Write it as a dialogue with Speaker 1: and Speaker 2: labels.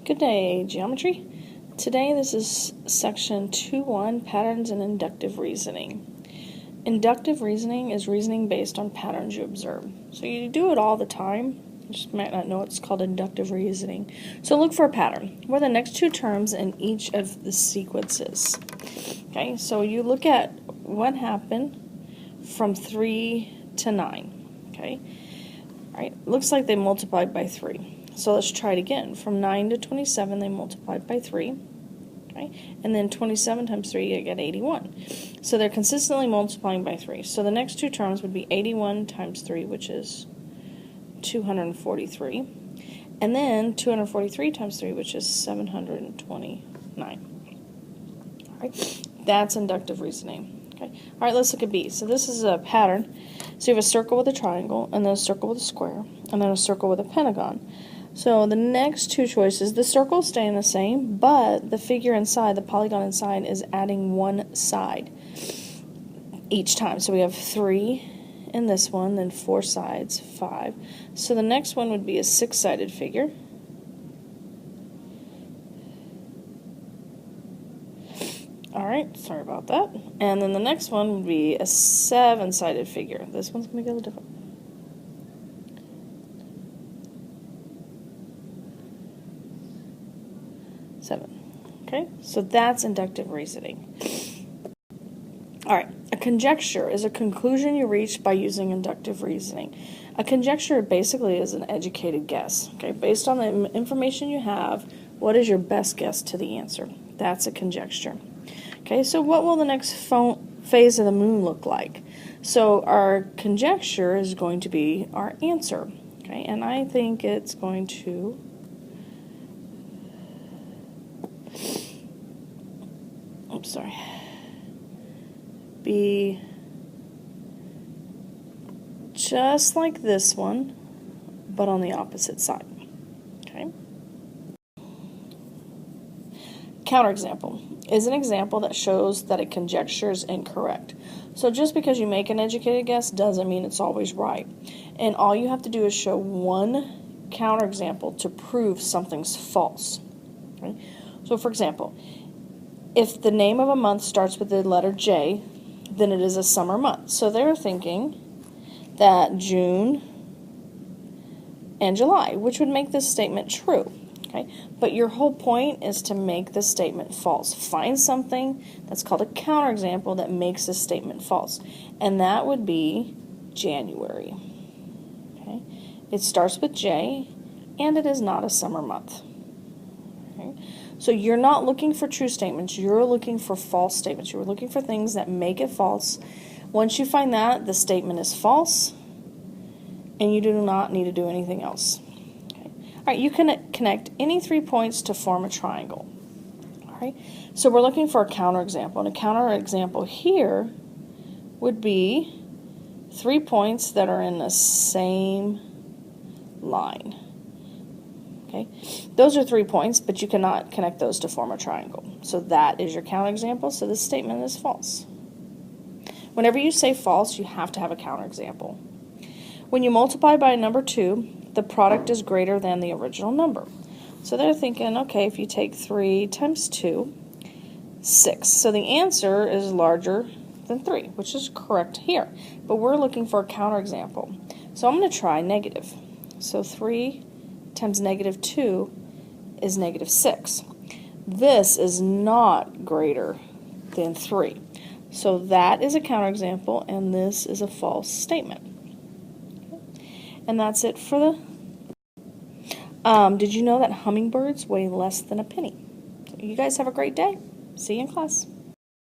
Speaker 1: Good day, geometry. Today this is section 2.1, patterns in inductive reasoning. Inductive reasoning is reasoning based on patterns you observe. So you do it all the time, you just might not know it's called inductive reasoning. So look for a pattern. What are the next two terms in each of the sequences? Okay, so you look at what happened from 3 to 9. Okay, all right, looks like they multiplied by 3. So let's try it again. From 9 to 27, they multiplied by 3. Okay? And then 27 times 3, you get 81. So they're consistently multiplying by 3. So the next two terms would be 81 times 3, which is 243. And then 243 times 3, which is 729. All right? That's inductive reasoning. Okay? All right, let's look at B. So this is a pattern. So you have a circle with a triangle, and then a circle with a square, and then a circle with a pentagon. So the next two choices, the circle's staying the same, but the figure inside, the polygon inside, is adding one side each time. So we have 3 in this one, then 4 sides, 5. So the next one would be a 6-sided figure. Alright, sorry about that. And then the next one would be a 7-sided figure. This one's going to be a little different. Okay, so that's inductive reasoning. Alright, a conjecture is a conclusion you reach by using inductive reasoning. A conjecture basically is an educated guess. Okay, based on the information you have, what is your best guess to the answer? That's a conjecture. Okay, so what will the next phase of the moon look like? So our conjecture is going to be our answer. Okay, and I think it's going to be just like this one, but on the opposite side. Okay. Counterexample is an example that shows that a conjecture is incorrect. So just because you make an educated guess doesn't mean it's always right. And all you have to do is show one counterexample to prove something's false. Okay? So for example, if the name of a month starts with the letter J, then it is a summer month. So they're thinking that June and July, which would make this statement true. Okay? But your whole point is to make this statement false. Find something that's called a counterexample that makes this statement false. And that would be January. Okay? It starts with J, and it is not a summer month. Okay? So you're not looking for true statements, you're looking for false statements. You're looking for things that make it false. Once you find that, the statement is false, and you do not need to do anything else. Okay. All right, you can connect any 3 points to form a triangle. All right, so we're looking for a counterexample, and a counterexample here would be 3 points that are in the same line. Okay. Those are 3 points, but you cannot connect those to form a triangle. So that is your counterexample, so this statement is false. Whenever you say false, you have to have a counterexample. When you multiply by a number 2, the product is greater than the original number. So they're thinking, okay, if you take 3 times 2, 6. So the answer is larger than 3, which is correct here. But we're looking for a counterexample. So I'm going to try negative. So 3 times negative 2 is negative 6. This is not greater than 3. So that is a counterexample, and this is a false statement. And that's it for the... did you know that hummingbirds weigh less than a penny? So you guys have a great day. See you in class.